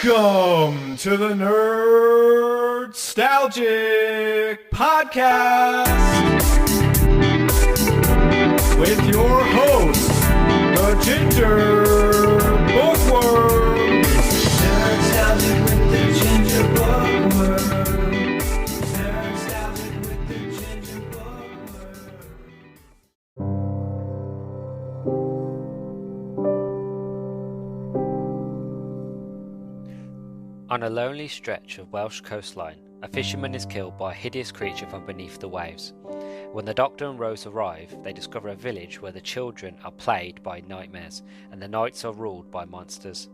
Welcome to the Nerdstalgic podcast with your host, the Ginger Bookworm. Nerdstalgic with the Ginger Bookworm. Nerdstalgic with the Ginger On a lonely stretch of Welsh coastline, a fisherman is killed by a hideous creature from beneath the waves. When the Doctor and Rose arrive, they discover a village where the children are plagued by nightmares and the nights are ruled by monsters.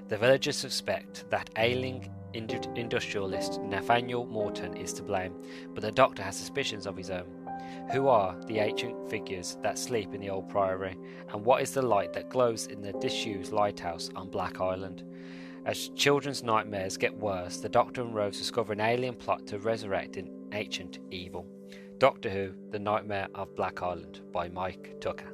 The villagers suspect that ailing industrialist Nathaniel Morton is to blame, but the Doctor has suspicions of his own. Who are the ancient figures that sleep in the old priory, and what is the light that glows in the disused lighthouse on Black Island? As children's nightmares get worse, the Doctor and Rose discover an alien plot to resurrect an ancient evil. Doctor Who, The Nightmare of Black Island by Mike Tucker.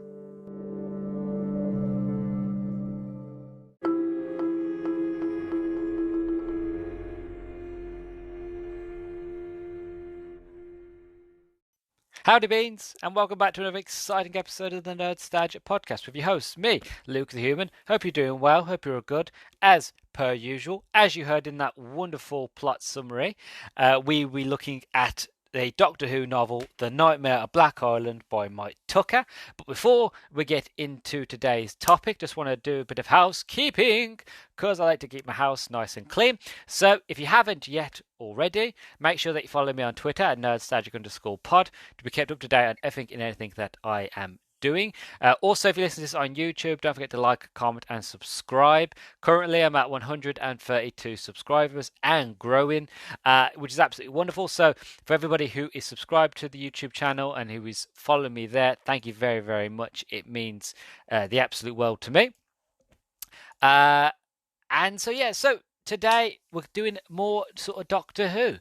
Howdy Beans, and welcome back to another exciting episode of the Nerdstalgic podcast with your host, me, Luke the Human. Hope you're doing well, hope you're good. As per usual, as you heard in that wonderful plot summary, we will be looking at the Doctor Who novel, The Nightmare of Black Island by Mike Tucker. But before we get into today's topic, just want to do a bit of housekeeping, because I like to keep my house nice and clean. So if you haven't yet already, make sure that you follow me on Twitter at nerdstalgic_pod to be kept up to date on everything and anything that I am doing. Also, if you listen to this on YouTube, don't forget to like, comment and subscribe. Currently I'm at 132 subscribers and growing, which is absolutely wonderful. So for everybody who is subscribed to the YouTube channel and who is following me there, thank you very, very much. It means the absolute world to me. So today we're doing more sort of Doctor Who.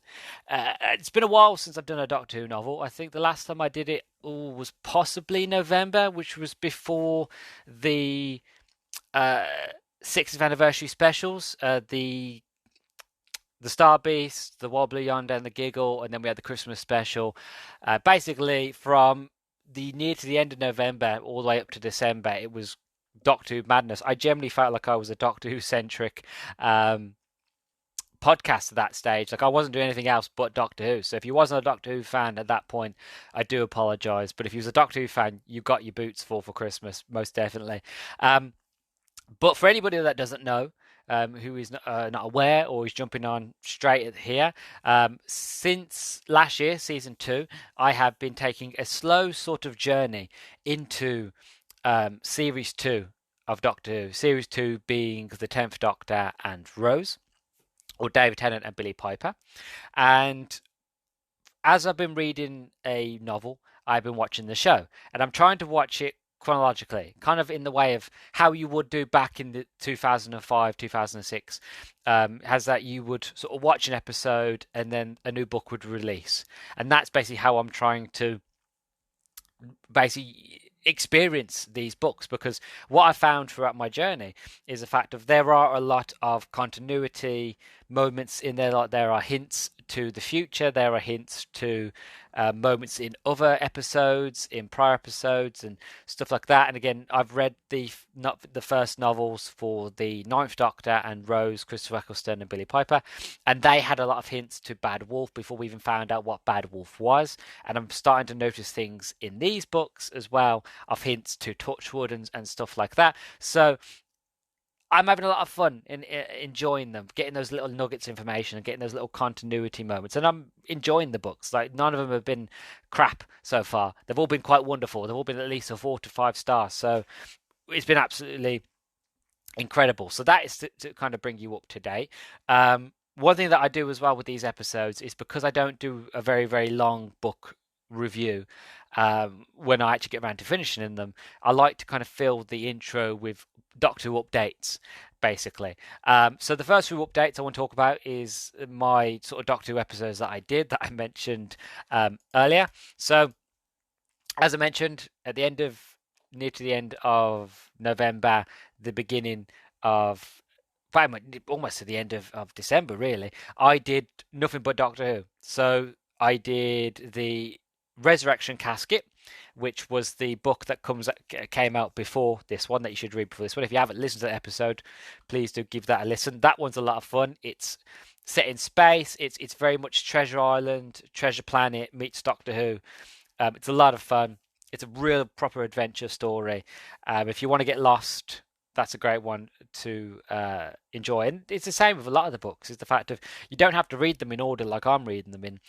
It's been a while since I've done a Doctor Who novel. I think the last time I did it was possibly November, which was before the 60th anniversary specials. The Star Beast, the Wobbly Yonder and the Giggle, and then we had the Christmas special. Basically from near to the end of November all the way up to December, it was Doctor Who madness. I generally felt like I was a Doctor Who centric podcast at that stage. Like I wasn't doing anything else but Doctor Who. So if you wasn't a Doctor Who fan at that point, I do apologise. But if you was a Doctor Who fan, you got your boots full for Christmas, most definitely. But for anybody that doesn't know, who is not aware or is jumping on straight here, since last year, season 2, I have been taking a slow sort of journey into series 2 of Doctor Who. Series 2 being the 10th Doctor and Rose, or David Tennant and Billie Piper. And as I've been reading a novel, I've been watching the show. And I'm trying to watch it chronologically, kind of in the way of how you would do back in the 2005, 2006, has that you would sort of watch an episode and then a new book would release. And that's basically how I'm trying to basically experience these books, because what I found throughout my journey is the fact of there are a lot of continuity moments in there. Like there are hints to the future, there are hints to moments in other episodes, in prior episodes and stuff like that. And again, I've read the first novels for the 9th Doctor and Rose, Christopher Eccleston and Billie Piper, and they had a lot of hints to Bad Wolf before we even found out what Bad Wolf was. And I'm starting to notice things in these books as well of hints to Touchwood and stuff like that. So I'm having a lot of fun in enjoying them, getting those little nuggets of information and getting those little continuity moments. And I'm enjoying the books. Like none of them have been crap so far. They've all been quite wonderful. They've all been at least a 4 to 5 stars. So it's been absolutely incredible. So that is to kind of bring you up to date. One thing that I do as well with these episodes is because I don't do a very, very long book review when I actually get around to finishing in them, I like to kind of fill the intro with Doctor Who updates, basically. So the first few updates I want to talk about is my sort of Doctor Who episodes that I did, that I mentioned earlier. So as I mentioned, near to the end of November, the beginning of almost to the end of December, really, I did nothing but Doctor Who. So I did the Resurrection Casket, which was the book that came out before this one that you should read before this one. If you haven't listened to the episode, please do give that a listen. That one's a lot of fun. It's set in space. It's very much Treasure Island, Treasure Planet meets Doctor Who. It's a lot of fun. It's a real proper adventure story. If you want to get lost, that's a great one to enjoy. And it's the same with a lot of the books. Is the fact of you don't have to read them in order like I'm reading them in,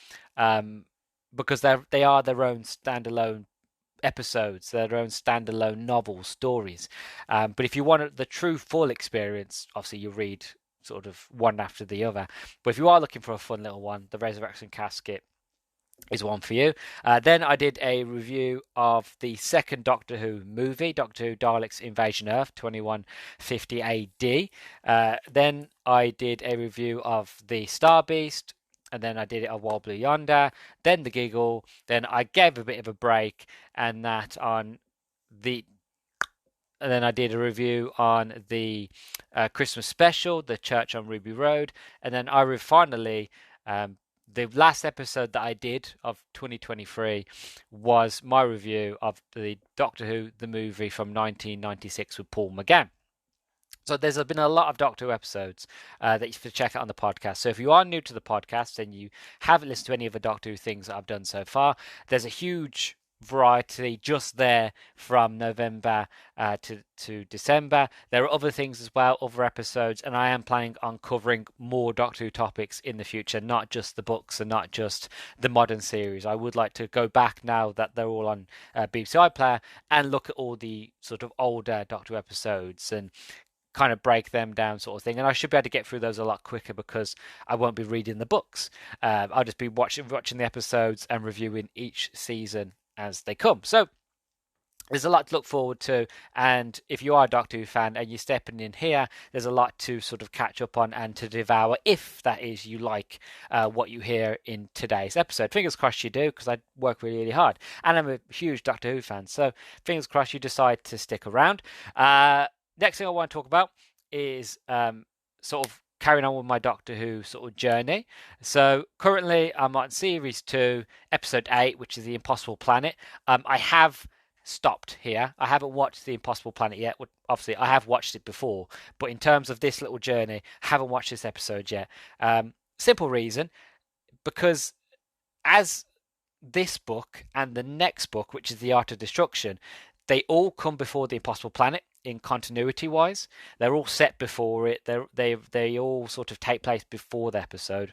because they are their own standalone episodes, their own standalone novel stories. But if you want the true full experience, obviously you read sort of one after the other. But if you are looking for a fun little one, the Resurrection Casket is one for you. Then I did a review of the second Doctor Who movie, Doctor Who Daleks Invasion Earth, 2150 AD. Then I did a review of the Star Beast, and then I did it on Wild Blue Yonder, then the Giggle, then I gave a bit of a break, and then I did a review on the Christmas special, The Church on Ruby Road, and then I finally, the last episode that I did of 2023 was my review of the Doctor Who, the movie from 1996 with Paul McGann. So there's been a lot of Doctor Who episodes that you can check out on the podcast. So if you are new to the podcast and you haven't listened to any of the Doctor Who things that I've done so far, there's a huge variety just there from November to December. There are other things as well, other episodes, and I am planning on covering more Doctor Who topics in the future, not just the books and not just the modern series. I would like to go back now that they're all on BBC iPlayer and look at all the sort of older Doctor Who episodes and kind of break them down sort of thing, and I should be able to get through those a lot quicker because I won't be reading the books. I'll just be watching the episodes and reviewing each season as they come. So there's a lot to look forward to, and if you are a Doctor Who fan and you're stepping in here, there's a lot to sort of catch up on and to devour, if that is you like what you hear in today's episode. Fingers crossed you do, because I work really, really hard, and I'm a huge Doctor Who fan, so fingers crossed you decide to stick around. Next thing I want to talk about is sort of carrying on with my Doctor Who sort of journey. So currently I'm on Series 2, Episode 8, which is The Impossible Planet. I have stopped here. I haven't watched The Impossible Planet yet. Obviously, I have watched it before, but in terms of this little journey, I haven't watched this episode yet. Simple reason, because as this book and the next book, which is The Art of Destruction, they all come before The Impossible Planet in continuity wise. They're all set before it. They all sort of take place before the episode.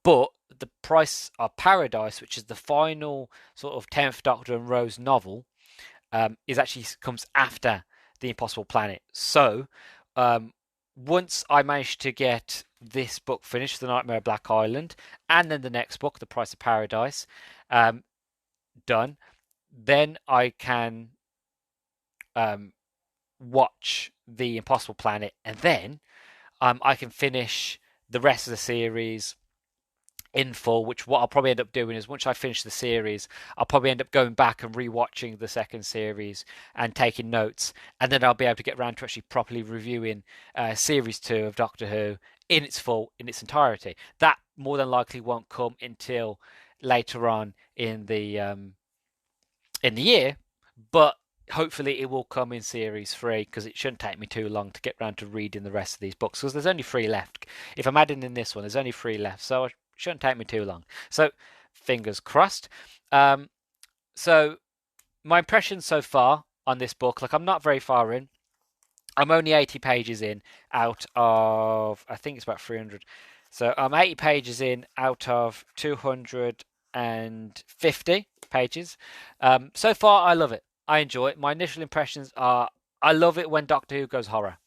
But The Price of Paradise, which is the final sort of 10th Doctor and Rose novel, is actually comes after The Impossible Planet. So once I managed to get this book finished, The Nightmare of Black Island, and then the next book, The Price of Paradise, done, then I can watch The Impossible Planet, and then I can finish the rest of the series in full, which what I'll probably end up doing is once I finish the series, I'll probably end up going back and rewatching the second series and taking notes, and then I'll be able to get around to actually properly reviewing Series 2 of Doctor Who in its entirety. That more than likely won't come until later on in the year, but hopefully it will come in Series 3, because it shouldn't take me too long to get around to reading the rest of these books, because there's only 3 left. If I'm adding in this one, there's only 3 left, so it shouldn't take me too long. So fingers crossed. So my impressions so far on this book, like I'm not very far in. I'm only 80 pages in out of, I think it's about 300. So I'm 80 pages in out of 250 pages. So far, I love it. I enjoy it. My initial impressions are, I love it when Doctor Who goes horror.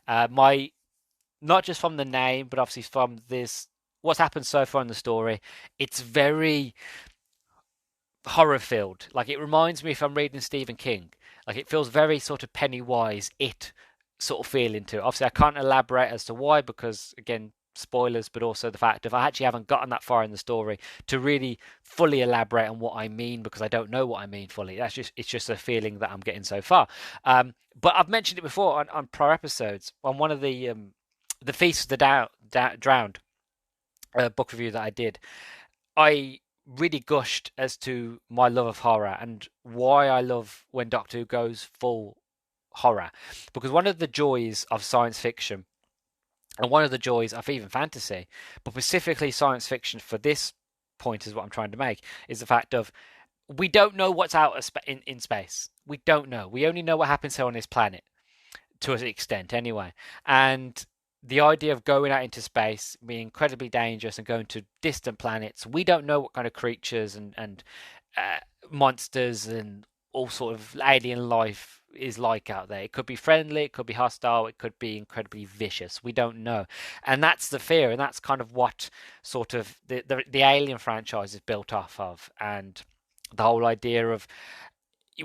Not just from the name, but obviously from this, what's happened so far in the story. It's very horror filled. Like, it reminds me, if I'm reading Stephen King, like it feels very sort of Pennywise, It sort of feeling to it. Obviously, I can't elaborate as to why, because again, spoilers, but also the fact of I actually haven't gotten that far in the story to really fully elaborate on what I mean, because I don't know what I mean fully. It's just a feeling that I'm getting so far. But I've mentioned it before on prior episodes. On one of the Feast of the Drowned book review that I did, I really gushed as to my love of horror and why I love when Doctor Who goes full horror. Because one of the joys of science fiction, and one of the joys of even fantasy, but specifically science fiction for this point is what I'm trying to make, is the fact of we don't know what's out in space. We don't know. We only know what happens here on this planet, to an extent anyway. And the idea of going out into space, being incredibly dangerous and going to distant planets, we don't know what kind of creatures and monsters and all sort of alien life is like out there. It could be friendly, it could be hostile, it could be incredibly vicious. We don't know. And that's the fear, and that's kind of what sort of the Alien franchise is built off of. And the whole idea of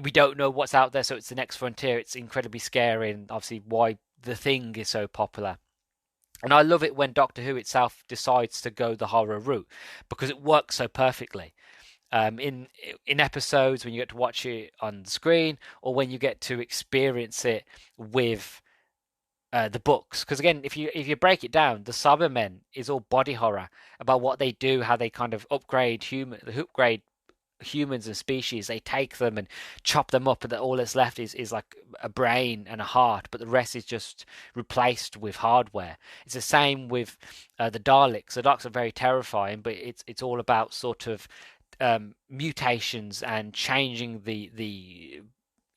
we don't know what's out there, so it's the next frontier. It's incredibly scary, and obviously why The Thing is so popular. And I love it when Doctor Who itself decides to go the horror route, because it works so perfectly. In episodes, when you get to watch it on the screen, or when you get to experience it with the books. Because again, if you break it down, the Cybermen is all body horror about what they do, how they kind of upgrade humans and species. They take them and chop them up, and all that's left is like a brain and a heart, but the rest is just replaced with hardware. It's the same with the Daleks. The Daleks are very terrifying, but it's all about sort of mutations and changing the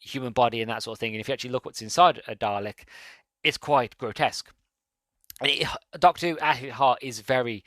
human body and that sort of thing. And if you actually look what's inside a Dalek, it's quite grotesque. And Doctor Who at heart is very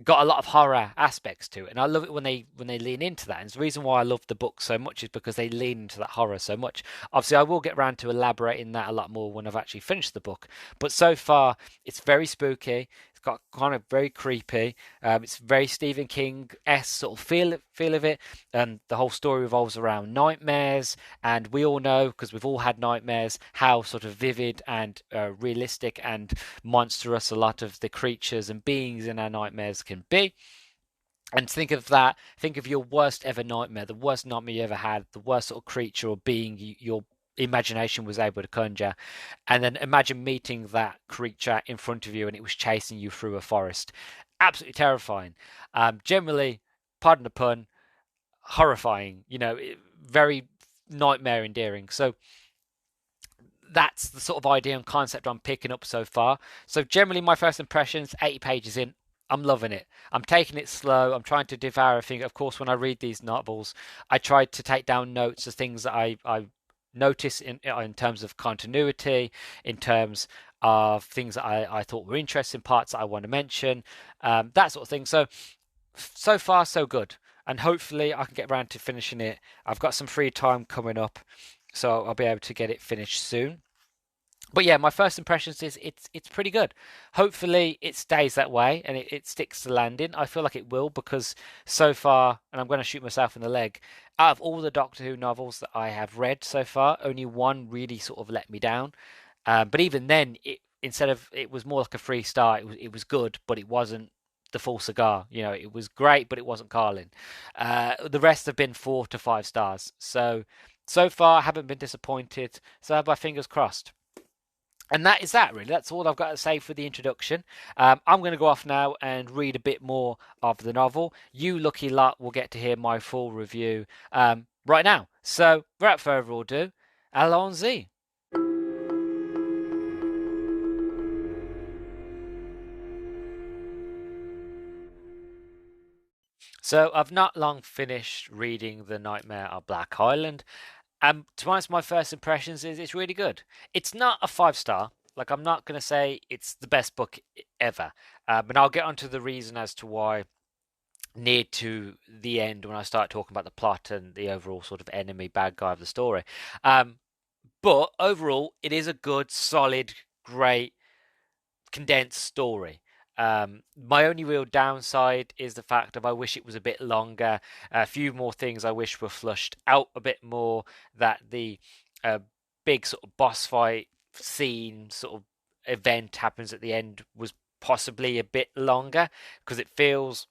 got a lot of horror aspects to it, and I love it when they lean into that. And the reason why I love the book so much is because they lean into that horror so much. Obviously, I will get around to elaborating that a lot more when I've actually finished the book, but so far it's very spooky. It's got kind of very creepy. It's very Stephen King-esque sort of feel of it. And the whole story revolves around nightmares, and we all know, because we've all had nightmares, how sort of vivid and realistic and monstrous a lot of the creatures and beings in our nightmares can be. And think of that. Think of your worst ever nightmare, the worst nightmare you ever had, the worst sort of creature or being your imagination was able to conjure, and then imagine meeting that creature in front of you and it was chasing you through a forest. Absolutely terrifying. Generally, pardon the pun, horrifying. Very nightmare endearing. So that's the sort of idea and concept I'm picking up so far. So generally, my first impressions, 80 pages in, I'm loving it. I'm taking it slow. I'm trying to devour everything. Of course, when I read these novels, I try to take down notes of things that I notice in terms of continuity, in terms of things that I thought were interesting, parts that I want to mention, that sort of thing. So far, so good. And hopefully I can get around to finishing it. I've got some free time coming up, so I'll be able to get it finished soon. But yeah, my first impressions is it's pretty good. Hopefully it stays that way and it sticks to landing. I feel like it will, because so far, and I'm going to shoot myself in the leg, out of all the Doctor Who novels that I have read so far, only one really sort of let me down. But even then, it was more like a 3-star. It was good, but it wasn't the full cigar. It was great, but it wasn't Carlin. The rest have been 4 to 5 stars. So far, I haven't been disappointed. So I have my fingers crossed. And that is that, really. That's all I've got to say for the introduction. I'm going to go off now and read a bit more of the novel. You lucky lot will get to hear my full review right now. So, without further ado, allons-y. So, I've not long finished reading The Nightmare of Black Island. To be honest, my first impressions is it's really good. It's not a 5-star. Like, I'm not going to say it's the best book ever. But I'll get onto the reason as to why near to the end when I start talking about the plot and the overall sort of enemy bad guy of the story. But overall, it is a good, solid, great, condensed story. My only real downside is the fact of I wish it was a bit longer. A few more things I wish were flushed out a bit more. That the big sort of boss fight scene sort of event happens at the end was possibly a bit longer, because it feels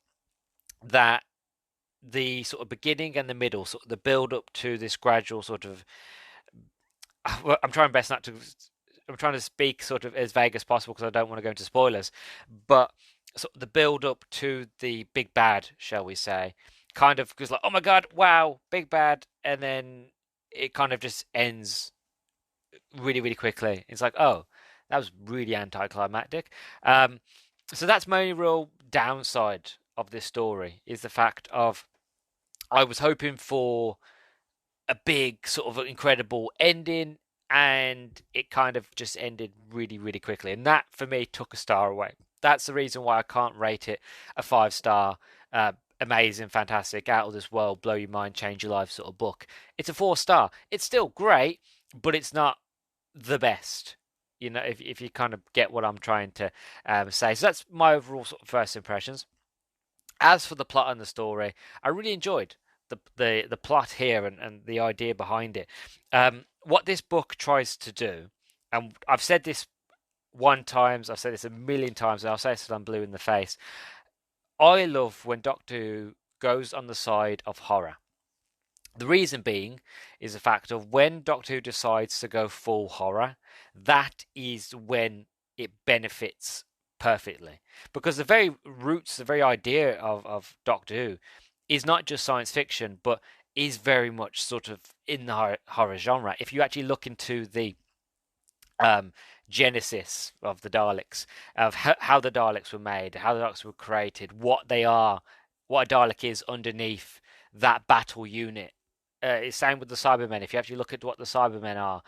that the sort of beginning and the middle, sort of the build up to this gradual sort of, well, I'm trying best not to. I'm trying to speak sort of as vague as possible because I don't want to go into spoilers. But sort of the build up to the big bad, shall we say, kind of goes like, oh my god, wow, big bad, and then it kind of just ends really, really quickly. It's like, oh, that was really anticlimactic. Um, so that's my only real downside of this story is the fact of I was hoping for a big sort of incredible ending, and it kind of just ended really, really quickly, and that for me took a star away. That's the reason why I can't rate it a 5 star. Amazing, fantastic, out of this world, blow your mind, change your life sort of book. It's a 4 star. It's still great, but it's not the best. You know, if you kind of get what I'm trying to say. So that's my overall sort of first impressions. As for the plot and the story, I really enjoyed the plot here and the idea behind it. What this book tries to do, and I've said this one times, I've said this a million times, and I'll say it till I'm blue in the face. I love when Doctor Who goes on the side of horror. The reason being is the fact of when Doctor Who decides to go full horror, that is when it benefits perfectly. Because the very roots, the very idea of Doctor Who is not just science fiction, but is very much sort of in the horror genre. If you actually look into the genesis of the Daleks, of how the Daleks were made, how the Daleks were created, what they are, what a Dalek is underneath that battle unit. It's same with the Cybermen. If you actually look at what the Cybermen are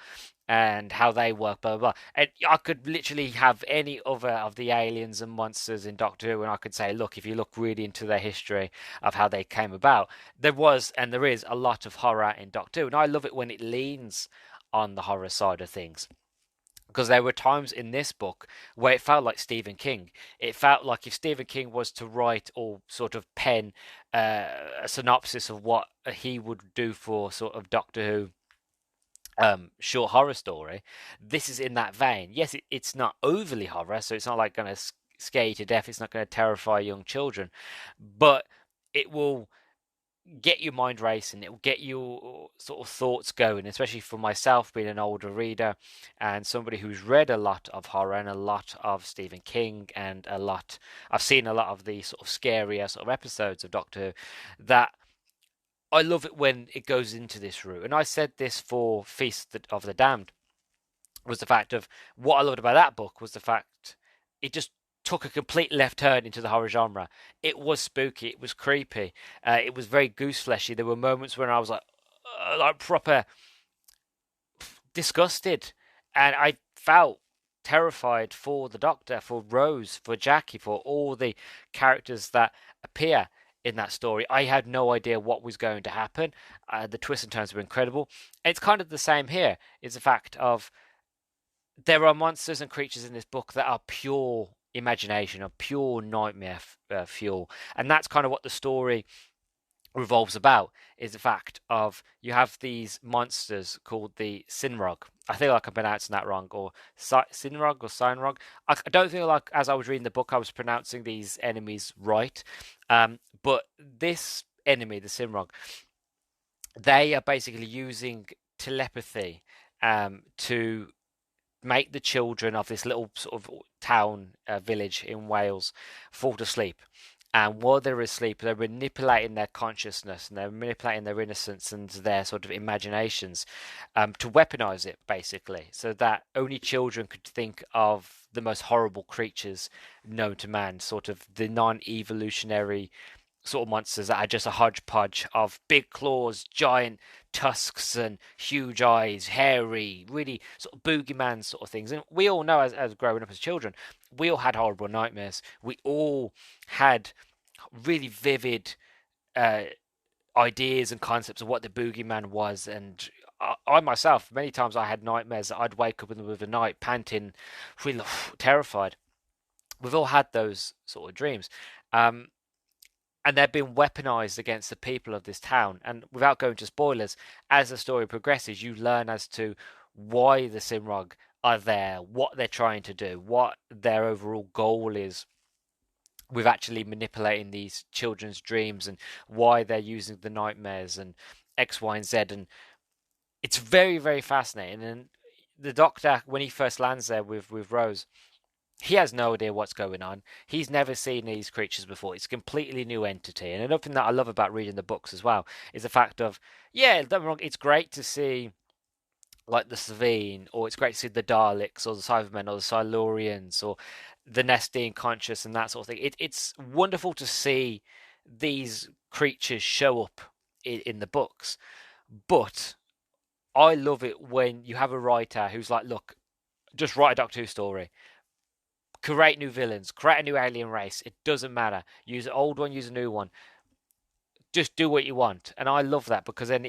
and how they work, blah, blah, blah. And I could literally have any other of the aliens and monsters in Doctor Who, and I could say, look, if you look really into their history of how they came about, there was and there is a lot of horror in Doctor Who, and I love it when it leans on the horror side of things. Because there were times in this book where it felt like Stephen King. It felt like if Stephen King was to write or sort of pen a synopsis of what he would do for sort of Doctor Who short horror story, this is in that vein. Yes, it's not overly horror, so it's not like going to scare you to death. It's not going to terrify young children, but it will get your mind racing. It will get your sort of thoughts going, especially for myself being an older reader and somebody who's read a lot of horror and a lot of Stephen King and a lot. I've seen a lot of the sort of scarier sort of episodes of Doctor Who. That I love it when it goes into this route, and I said this for Feast of the Damned was the fact of what I loved about that book was the fact it just took a complete left turn into the horror genre. It was spooky, it was creepy, it was very goose fleshy. There were moments when I was like proper disgusted, and I felt terrified for the Doctor, for Rose, for Jackie, for all the characters that appear in that story. I had no idea what was going to happen. The twists and turns were incredible. And it's kind of the same here. It's the fact of there are monsters and creatures in this book that are pure imagination, or pure nightmare fuel, and that's kind of what the story revolves about. Is the fact of you have these monsters called the Sinrog. I feel like I'm pronouncing that wrong, or Sinrog or Sinrog. I don't feel like as I was reading the book I was pronouncing these enemies right, but this enemy, the Sinrog, they are basically using telepathy to make the children of this little sort of town village in Wales fall to sleep. And while they're asleep, they're manipulating their consciousness and they're manipulating their innocence and their sort of imaginations to weaponize it, basically, so that only children could think of the most horrible creatures known to man, sort of the non-evolutionary sort of monsters that are just a hodgepodge of big claws, giant tusks, and huge eyes, hairy, really sort of boogeyman sort of things. And we all know, as growing up as children, we all had horrible nightmares. We all had really vivid ideas and concepts of what the boogeyman was. And I myself, many times I had nightmares that I'd wake up in the middle of the night panting, really terrified. We've all had those sort of dreams. And they're being weaponized against the people of this town. And without going to spoilers, as the story progresses, you learn as to why the Simrog are there, what they're trying to do, what their overall goal is with actually manipulating these children's dreams, and why they're using the nightmares and X, Y, and Z. And it's very, very fascinating. And the Doctor, when he first lands there with Rose, he has no idea what's going on. He's never seen these creatures before. It's a completely new entity. And another thing that I love about reading the books as well is the fact of, yeah, don't get me wrong, it's great to see like the Savine, or it's great to see the Daleks, or the Cybermen, or the Silurians, or the Nestine Conscious, and that sort of thing. It's wonderful to see these creatures show up in the books. But I love it when you have a writer who's like, look, just write a Doctor Who story. Create new villains, create a new alien race. It doesn't matter. Use an old one, use a new one. Just do what you want. And I love that, because then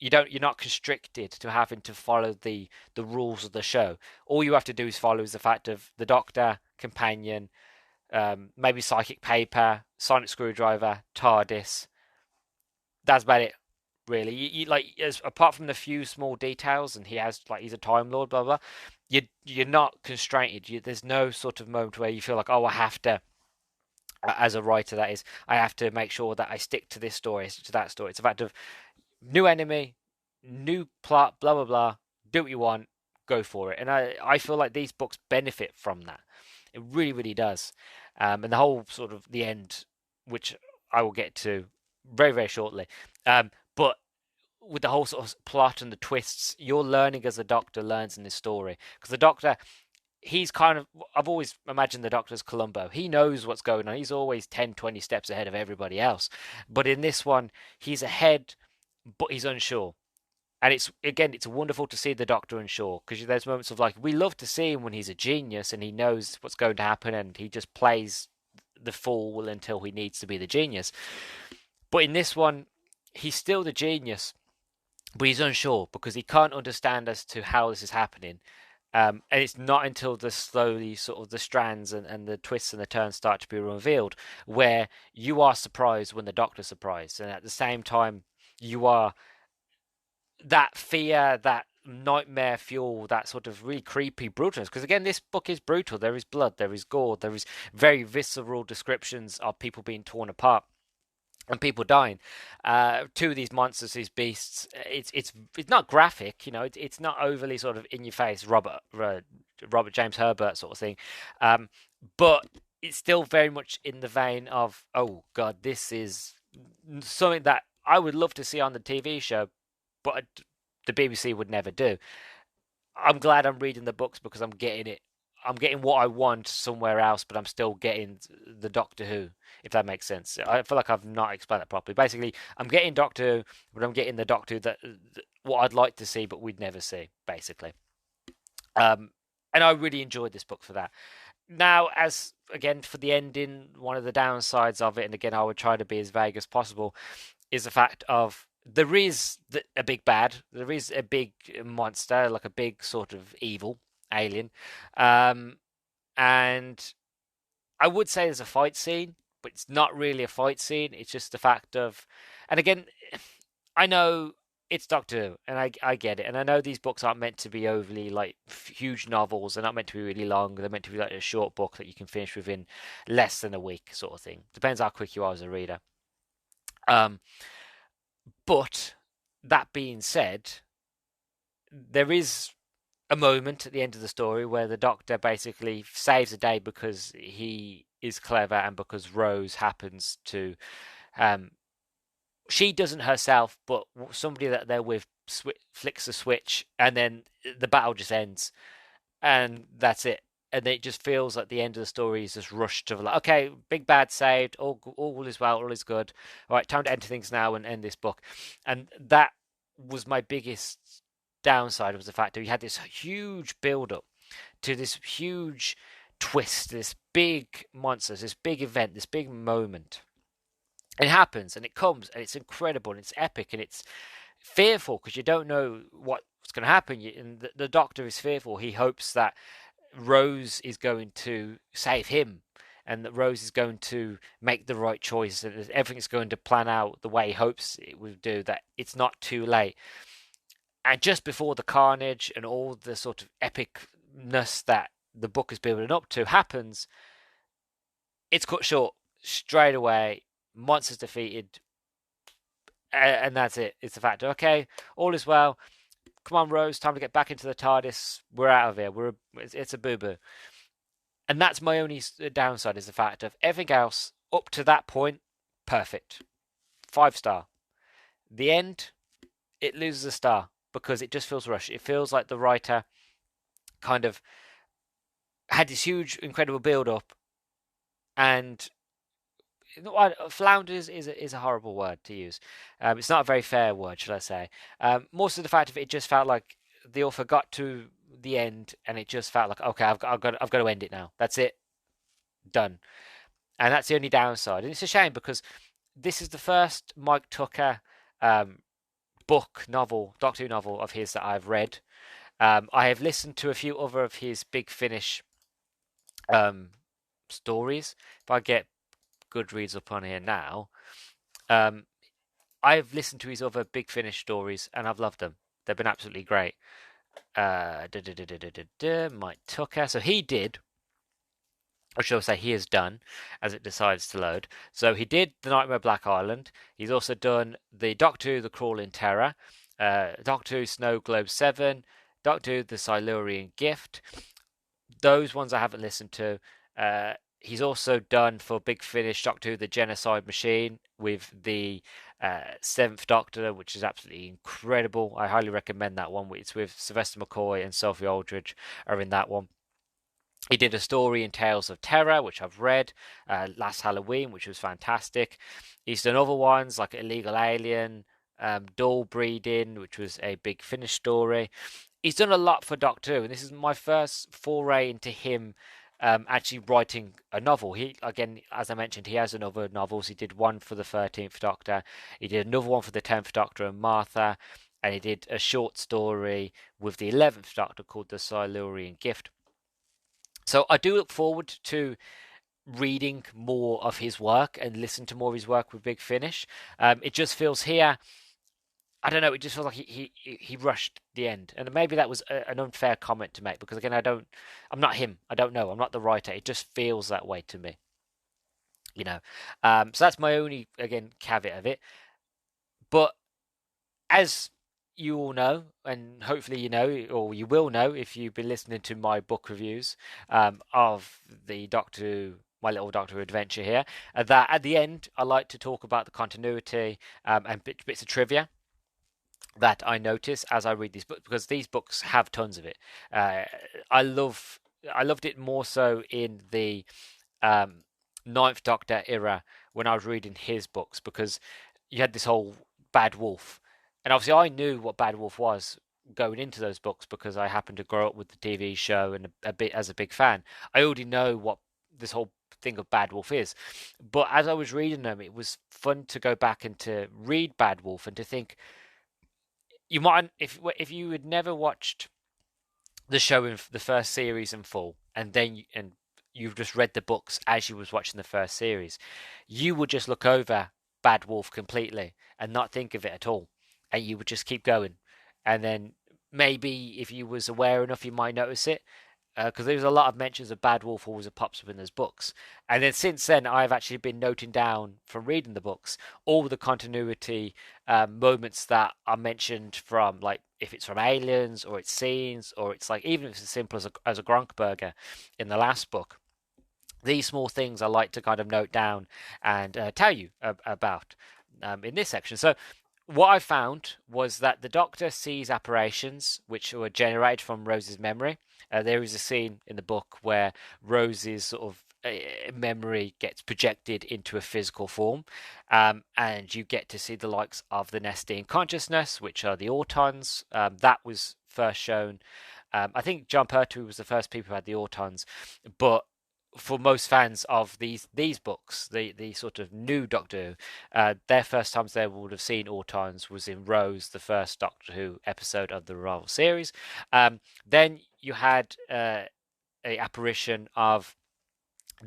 you're not constricted to having to follow the rules of the show. All you have to do is follow is the fact of the Doctor, companion, maybe psychic paper, sonic screwdriver, TARDIS. That's about it, really. You like, apart from the few small details, and he's a Time Lord, blah blah. You're not constrained. There's no sort of moment where you feel like, oh, I have to, as a writer, that is, I have to make sure that I stick to this story, to that story. It's a fact of new enemy, new plot, blah blah blah. Do what you want, go for it. And I feel like these books benefit from that. It really, really does. And the whole sort of the end, which I will get to very, very shortly. But with the whole sort of plot and the twists, you're learning as the Doctor learns in this story. Because the Doctor, he's kind of, I've always imagined the Doctor as Columbo. He knows what's going on. He's always 10, 20 steps ahead of everybody else. But in this one, he's ahead, but he's unsure. And it's wonderful to see the Doctor unsure, because there's moments of like, we love to see him when he's a genius and he knows what's going to happen and he just plays the fool until he needs to be the genius. But in this one, he's still the genius, but he's unsure because he can't understand as to how this is happening. And it's not until the slowly sort of the strands and the twists and the turns start to be revealed where you are surprised when the Doctor's surprised. And at the same time, you are that fear, that nightmare fuel, that sort of really creepy brutalness. Because again, this book is brutal. There is blood, there is gore, there is very visceral descriptions of people being torn apart and people dying. Two of these monsters, these beasts, it's not graphic, it's not overly sort of in your face Robert James Herbert sort of thing, but it's still very much in the vein of, oh god, this is something that I would love to see on the TV show, but the BBC would never do. I'm glad I'm reading the books because I'm getting it. I'm getting what I want somewhere else, but I'm still getting the Doctor Who, if that makes sense. I feel like I've not explained that properly. Basically, I'm getting Doctor Who, but I'm getting the Doctor Who that what I'd like to see, but we'd never see, basically. And I really enjoyed this book for that. Now, as again for the ending, one of the downsides of it, and again I would try to be as vague as possible, is the fact of there is a big bad, there is a big monster, like a big sort of evil alien, and I would say there's a fight scene, but it's not really a fight scene. It's just the fact of, and again, I know it's Doctor Who, and I get it, and I know these books aren't meant to be overly like huge novels. They're not meant to be really long. They're meant to be like a short book that you can finish within less than a week, sort of thing. Depends how quick you are as a reader. But that being said, there is a moment at the end of the story where the Doctor basically saves the day because he is clever and because Rose happens to, she doesn't herself, but somebody that they're with flicks a switch, and then the battle just ends, and that's it. And it just feels like the end of the story is just rushed to like, okay, big bad saved, all is well, all is good. All right, time to enter things now and end this book. And that was my biggest downside, was the fact that we had this huge build up to this huge twist, this big monster, this big event, this big moment. It happens and it comes and it's incredible and it's epic and it's fearful because you don't know what's going to happen. And the Doctor is fearful. He hopes that Rose is going to save him and that Rose is going to make the right choice and everything's going to plan out the way he hopes it would do, that it's not too late. And just before the carnage and all the sort of epic that the book is building up to happens, it's cut short straight away. Monsters defeated, and that's it. It's the fact. Okay, all is well. Come on, Rose. Time to get back into the TARDIS. We're out of here. It's a boo boo, and that's my only downside is the fact of everything else up to that point, perfect, 5-star. The end, it loses a star because it just feels rushed. It feels like the writer kind of had this huge, incredible build up, and flounders is a horrible word to use. It's not a very fair word, should I say? Most of the fact of it just felt like the author got to the end, and it just felt like, okay, I've got to end it now. That's it, done. And that's the only downside. And it's a shame because this is the first Mike Tucker Doctor Who novel of his that I've read. I have listened to a few other of his Big Finish stories. If I get Goodreads up on here now, I've listened to his other Big Finish stories and I've loved them. They've been absolutely great. Mike Tucker. So he did, or shall I say he has done, as it decides to load. So he did The Nightmare Black Island. He's also done the Doctor Who The Crawling Terror, Doctor Who Snow Globe 7, Doctor Who The Silurian Gift. Those ones I haven't listened to. He's also done for Big Finish Doctor Who The Genocide Machine with the 7th Doctor, which is absolutely incredible. I highly recommend that one. It's with Sylvester McCoy and Sophie Aldridge are in that one. He did a story in Tales of Terror, which I've read, last Halloween, which was fantastic. He's done other ones like Illegal Alien, Doll Breeding, which was a Big Finish story. He's done a lot for Doctor Who, and this is my first foray into him actually writing a novel. He, again, as I mentioned, he has other novels. He did one for the 13th Doctor. He did another one for the 10th Doctor and Martha. And he did a short story with the 11th Doctor called The Silurian Gift. So I do look forward to reading more of his work and listen to more of his work with Big Finish. It just feels here, I don't know, it just feels like he rushed the end. And maybe that was an unfair comment to make because, again, I'm not him. I don't know. I'm not the writer. It just feels that way to me. You know, so that's my only, again, caveat of it. But as you all know, and hopefully you know, or you will know if you've been listening to my book reviews of the My Little Doctor Who adventure here, that at the end I like to talk about the continuity and bits of trivia that I notice as I read these books, because these books have tons of it. I loved it more so in the 9th Doctor era when I was reading his books, because you had this whole Bad Wolf. And obviously I knew what Bad Wolf was going into those books because I happened to grow up with the TV show and a bit as a big fan. I already know what this whole thing of Bad Wolf is. But as I was reading them, it was fun to go back and to read Bad Wolf and to think, you might, if you had never watched the show in the first series in full, and then you've just read the books as you was watching the first series, you would just look over Bad Wolf completely and not think of it at all, and you would just keep going. And then maybe if you was aware enough, you might notice it, because there's a lot of mentions of Bad Wolf always pops up in those books. And then since then, I've actually been noting down from reading the books all the continuity moments that are mentioned from, like, if it's from aliens or it's scenes or it's like even if it's as simple as a Gronk burger in the last book. These small things I like to kind of note down and tell you about in this section. So what I found was that the Doctor sees apparitions which were generated from Rose's memory. There is a scene in the book where Rose's sort of memory gets projected into a physical form, and you get to see the likes of the Nestine consciousness, which are the Autons. That was first shown. I think John Pertwee was the first people who had the Autons, but for most fans of these books, the sort of new Doctor Who, their first times they would have seen Autons was in Rose, the first Doctor Who episode of the Revival series. Then you had a apparition of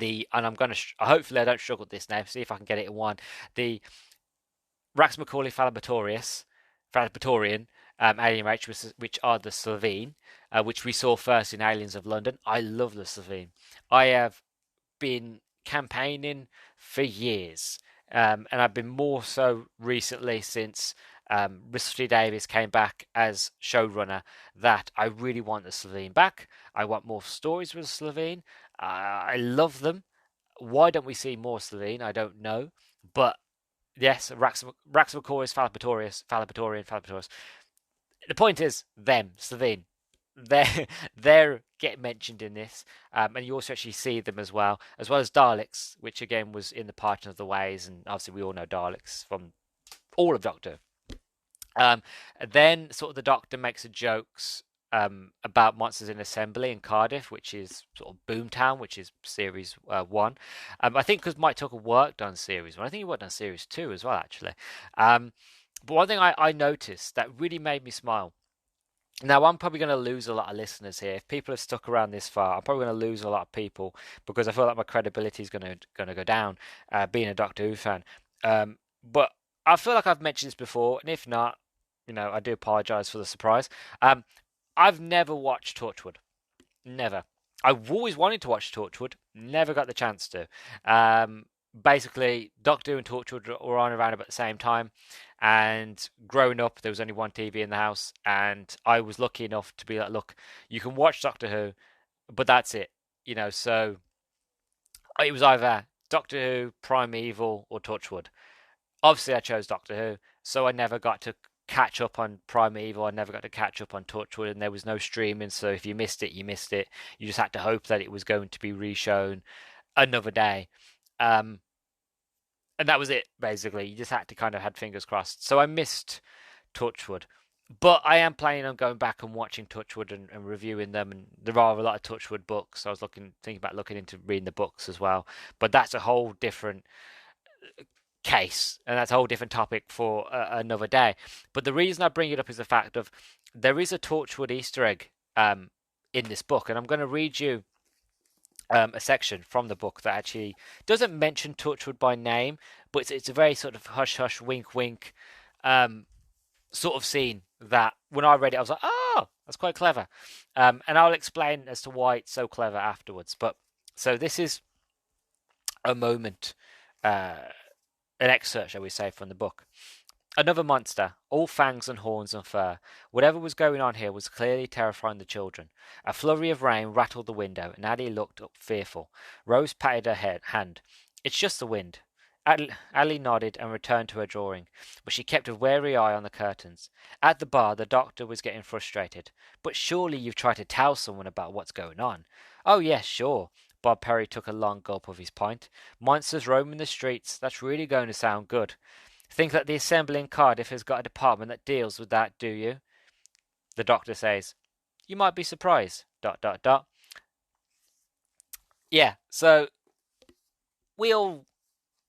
and I'm going to hopefully I don't struggle with this name. See if I can get it in one. The Rax Macaulay Phalabatorian, alien race, which are the Slovene, which we saw first in Aliens of London. I love the Slovene. I have been campaigning for years, and I've been more so recently since Russell T Davies came back as showrunner, that I really want the Slovene back. I want more stories with Slovene. I love them. Why don't we see more Slovene? I don't know. But yes, Raxamacorus, Falapatorian. The point is, them, Slovene. They're get mentioned in this, and you also actually see them as well as Daleks, which again was in the Parting of the Ways, and obviously we all know Daleks from all of Doctor. Then sort of the Doctor makes a jokes about Monsters in Assembly in Cardiff, which is sort of Boomtown, which is series 1. I think because Mike Tucker worked on series 1. I think he worked on series 2 as well, actually. But one thing I noticed that really made me smile. Now, I'm probably going to lose a lot of listeners here. If people have stuck around this far, I'm probably going to lose a lot of people because I feel like my credibility is going to go down being a Doctor Who fan. But I feel like I've mentioned this before, and if not, I do apologise for the surprise. I've never watched Torchwood. Never. I've always wanted to watch Torchwood. Never got the chance to. Basically, Doctor Who and Torchwood were on around about the same time. And growing up, there was only one TV in the house. And I was lucky enough to be like, look, you can watch Doctor Who, but that's it. So it was either Doctor Who, Primeval, or Torchwood. Obviously, I chose Doctor Who, so I never got to catch up on Primeval. I never got to catch up on Torchwood, and there was no streaming, so if you missed it, you missed it. You just had to hope that it was going to be reshown another day. And that was it, basically. You just had to kind of had fingers crossed. So I missed Torchwood. But I am planning on going back and watching Torchwood and reviewing them. And there are a lot of Torchwood books. I was thinking about looking into reading the books as well. But that's a whole different case, and that's a whole different topic for another day. But the reason I bring it up is the fact of there is a Torchwood Easter egg in this book, and I'm going to read you a section from the book that actually doesn't mention Torchwood by name, but it's a very sort of hush hush, wink wink sort of scene that when I read it I was like, oh, that's quite clever, and I'll explain as to why it's so clever afterwards. But so this is a moment, an excerpt, shall we say, from the book. Another monster, all fangs and horns and fur. Whatever was going on here was clearly terrifying the children. A flurry of rain rattled the window, and Addie looked up fearful. Rose patted her hand. It's just the wind. Addie nodded and returned to her drawing, but she kept a wary eye on the curtains. At the bar, the doctor was getting frustrated. But surely you've tried to tell someone about what's going on. Oh, yes, sure. Bob Perry took a long gulp of his pint. Monsters roaming the streets. That's really going to sound good. Think that the Assembly in Cardiff has got a department that deals with that, do you? The doctor says. You might be surprised. ... Yeah, so we all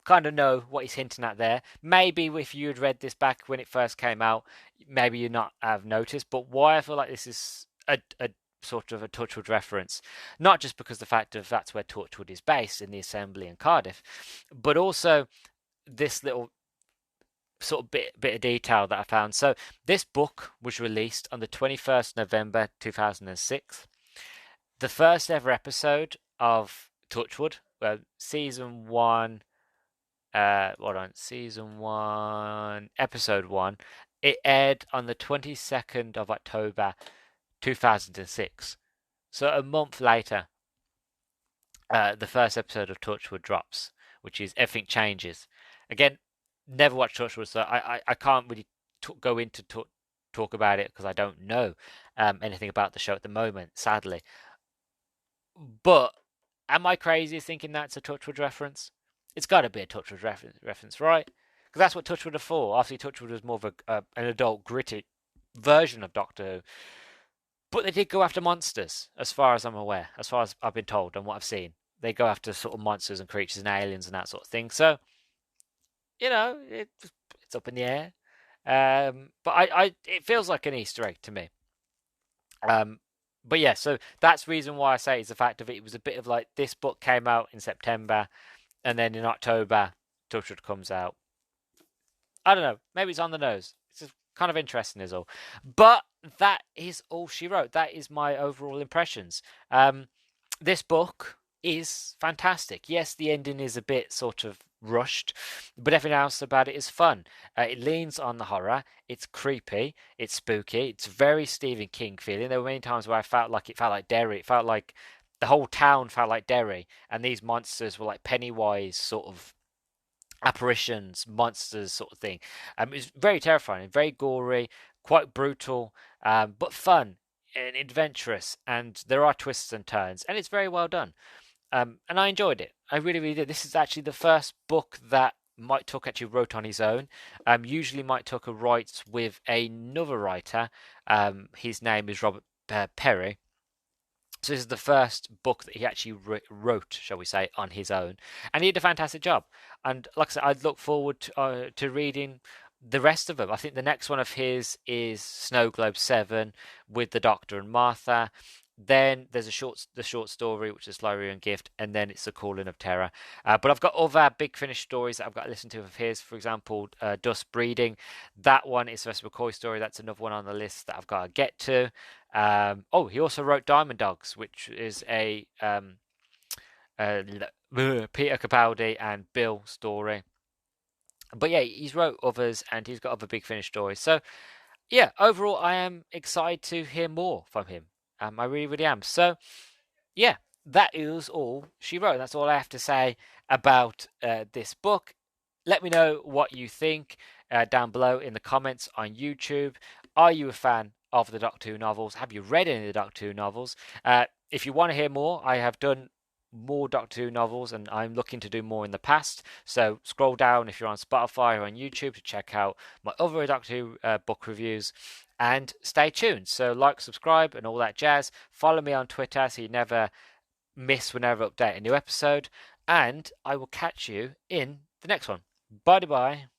kind of know what he's hinting at there. Maybe if you had read this back when it first came out, maybe you'd not have noticed. But why I feel like this is a sort of a Torchwood reference, not just because the fact of that's where Torchwood is based, in the Assembly in Cardiff, but also this little sort of bit of detail that I found. So this book was released on the 21st November 2006. The first ever episode of Torchwood, season 1, season 1, episode 1, it aired on the 22nd of October 2006. So a month later, the first episode of Torchwood drops, which is Everything Changes. Again, never watched Torchwood, so I can't really go into talk about it because I don't know anything about the show at the moment, sadly. But am I crazy thinking that's a Torchwood reference? It's got to be a Torchwood reference, right? Because that's what Torchwood are for. Obviously, Torchwood was more of an adult, gritty version of Doctor Who. But they did go after monsters, as far as I'm aware, as far as I've been told and what I've seen. They go after sort of monsters and creatures and aliens and that sort of thing. So, it's up in the air. But it feels like an Easter egg to me. But yeah, so that's the reason why I say it's the fact of it was a bit of like this book came out in September, and then in October, Torchwood comes out. I don't know. Maybe it's on the nose. It's just kind of interesting is all. But that is all she wrote. That is my overall impressions. This book is fantastic. Yes, the ending is a bit sort of rushed, but everything else about it is fun. It leans on the horror. It's creepy. It's spooky. It's very Stephen King feeling. There were many times where I felt like it felt like Derry. It felt like the whole town felt like Derry, and these monsters were like Pennywise sort of apparitions, monsters sort of thing. It was very terrifying, very gory, quite brutal, but fun and adventurous. And there are twists and turns, and it's very well done. And I enjoyed it. I really, really did. This is actually the first book that Mike Tuck actually wrote on his own. Usually Mike Tucker writes with another writer. His name is Robert Perry. So this is the first book that he actually wrote, shall we say, on his own, and he did a fantastic job. And like I said, I'd look forward to reading the rest of them. I think the next one of his is Snow Globe 7 with the Doctor and Martha. Then there's the short story, which is Lorien Gift, and then it's The Calling of Terror. But I've got other Big Finish stories that I've got to listen to of his. For example, Dust Breeding. That one is Sylvester McCoy story. That's another one on the list that I've got to get to. He also wrote Diamond Dogs, which is a Peter Capaldi and Bill story. But yeah, he's wrote others, and he's got other Big Finish stories. So yeah, overall, I am excited to hear more from him. I really, really am. So, yeah, that is all she wrote. That's all I have to say about this book. Let me know what you think down below in the comments on YouTube. Are you a fan of the Doctor Who novels? Have you read any of the Doctor Who novels? If you want to hear more, I have done more Doctor Who novels, and I'm looking to do more in the past. So scroll down if you're on Spotify or on YouTube to check out my other Doctor Who book reviews. And stay tuned. So like, subscribe, and all that jazz. Follow me on Twitter so you never miss whenever I update a new episode. And I will catch you in the next one. Bye bye.